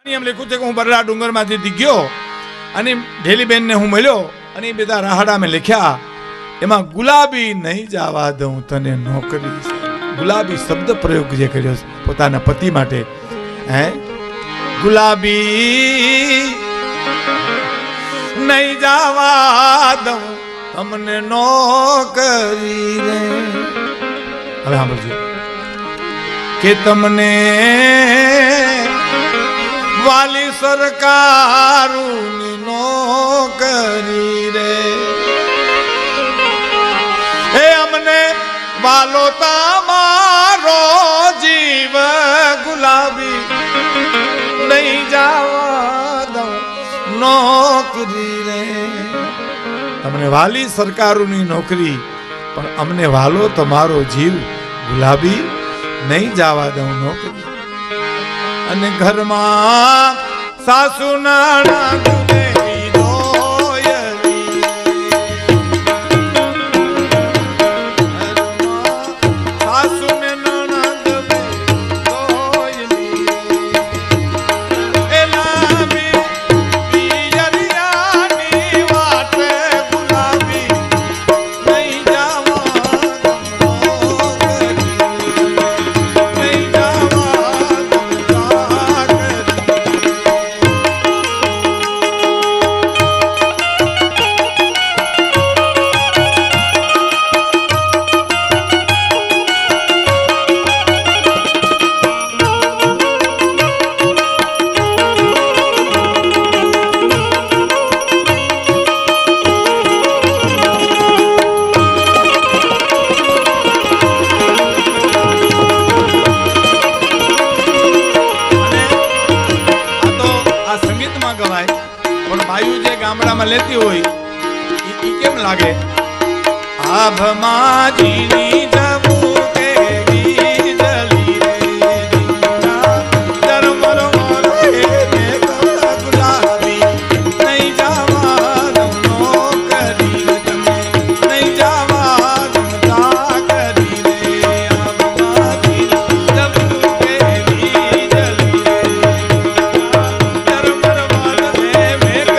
એમ લખ્યું છે કે હું બરડા ડુંગરમાંથી ગયો અને ઢેલીબેનને હું મળ્યો અને એ બધા રાહડા મેં લખ્યા એમાં ગુલાબી નહીં જવા દઉં તને નોકરી. ગુલાબી શબ્દ પ્રયોગ જે કર્યો પોતાના પતિ માટે, હે ગુલાબી નહીં જવા દઉં તમને નોકરી રે. હવે સાંભળજો કે તમને વાલી સરકારની નોકરી રે. એ અમને વાલો તમારો જીવ ગુલાબી નહીં જવા દઉં નોકરી રે. તમને વાલી સરકારોની નોકરી પણ અમને વાલો તમારો જીવ ગુલાબી નહીં જવા દઉં નોકરી. અને ઘરમાં સાસુ નાણા લેતી હોય ઈ કેમ લાગે? આભમાં જીની જવું કે ગીજલી રે દીના ધર્મર મોરે ને ગુલાબી નહીં જવા દઉં નોકરી રે. તમે નહીં જવા દઉં ચાકરી રે. આભમાં જીની જવું કે ગીજલી રે ધર્મર મોરે મેઘ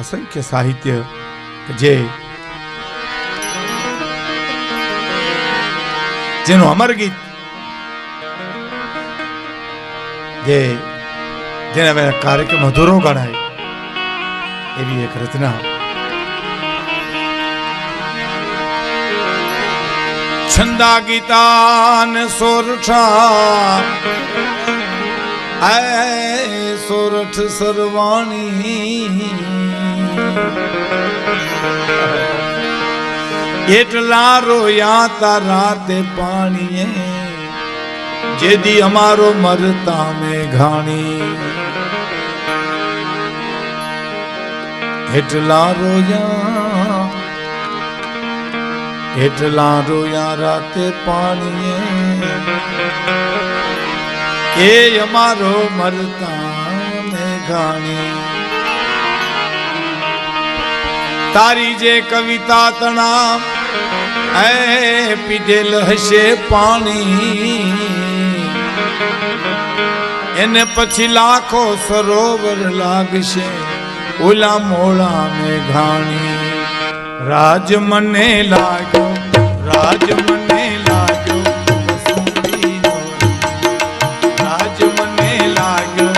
અસંખ્ય સાહિત્ય જેનું અમર ગીત જેને અમે કાર્યક્રમ અધૂરો ગણાય એવી એક રચના. છંદા ગીતા ને સોરઠા સોરઠ સરવાણી એટલા રોયા તારા તે પાણીએ જેદી અમારો મરતા મેં ઘાણી. એટલા રોયા રાતે પાણીએ એ અમારો મરતા મેં ઘાણી. તારી જે કવિતા તણા પીધેલ હશે પાણી એને પછી લાખો સરોવર લાગશે ઓલા મોળા મેં ઘાણી. રાજ મને લાગ્યો રાજ મને લાગ્યો કસૂરીનો. રાજ મને લાગ્યો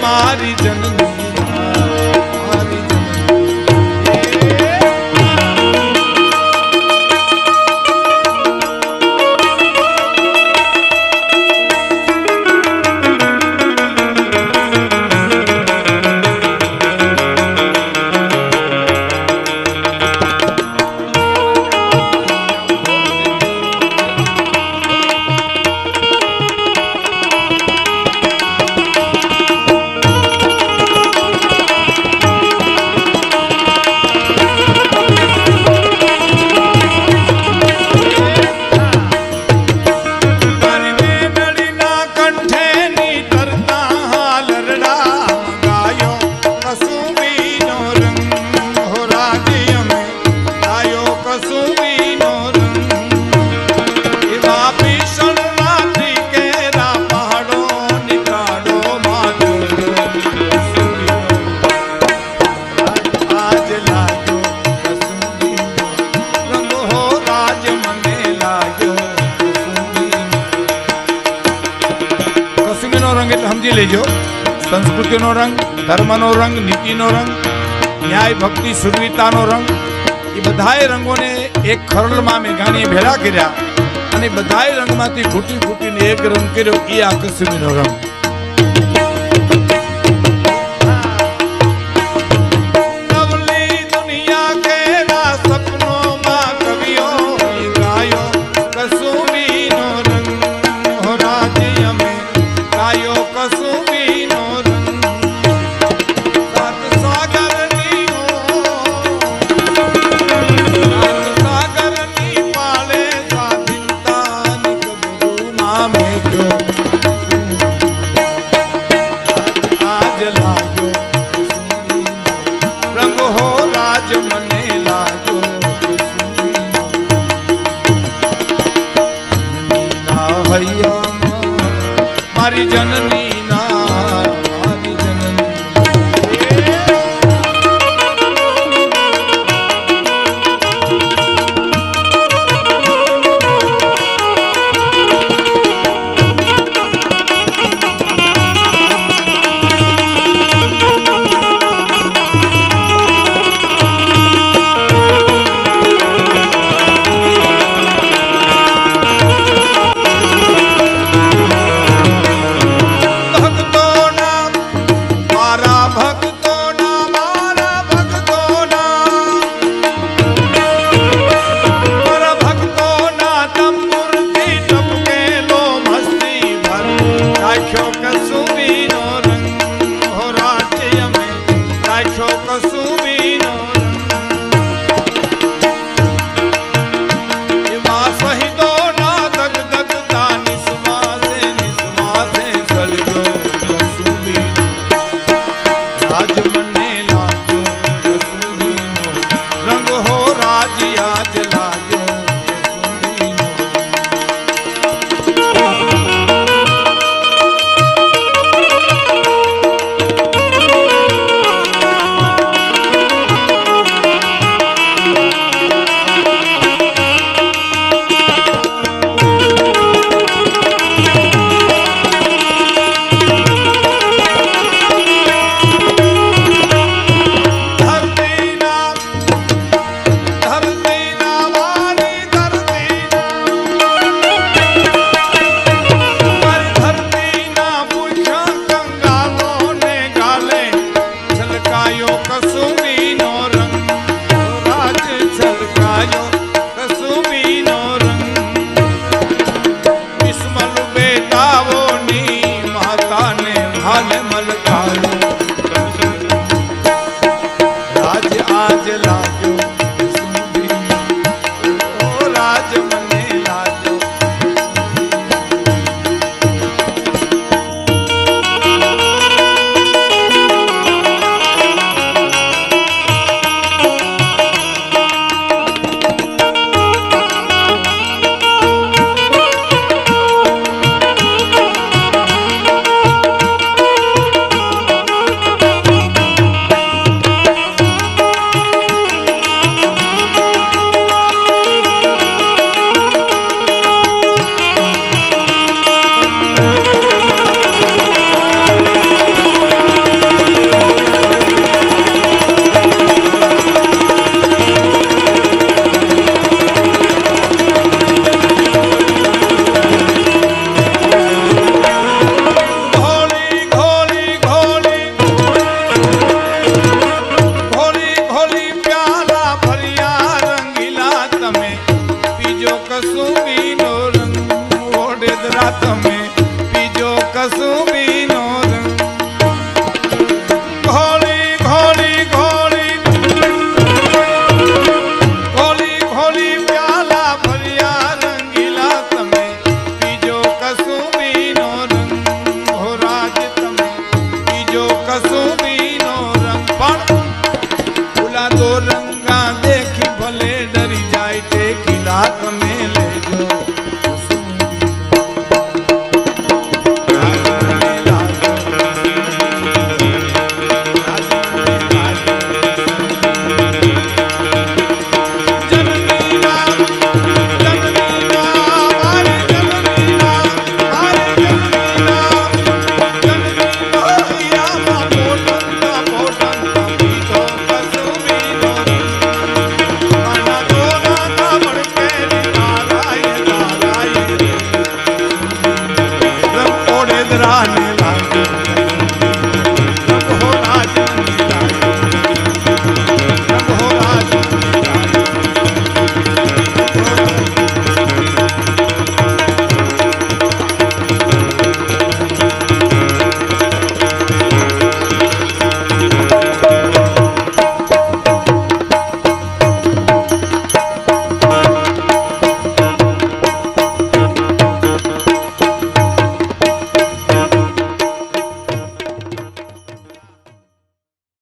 मारी जननी मारी लेजो संस्कृति नो रंग, धर्म नो रंग, नीति नो रंग, न्याय भक्ति सुरवीरता नो रंग, ये बधाए रंगों ने एक खरल मां में गाणी भेला कर्या अने बधाए रंग मांथी घूटी घूटी ने एक रंग कर्यो ई आ कश्मीर नो रंग। मारी जननी ना मारी जननी કસુંબી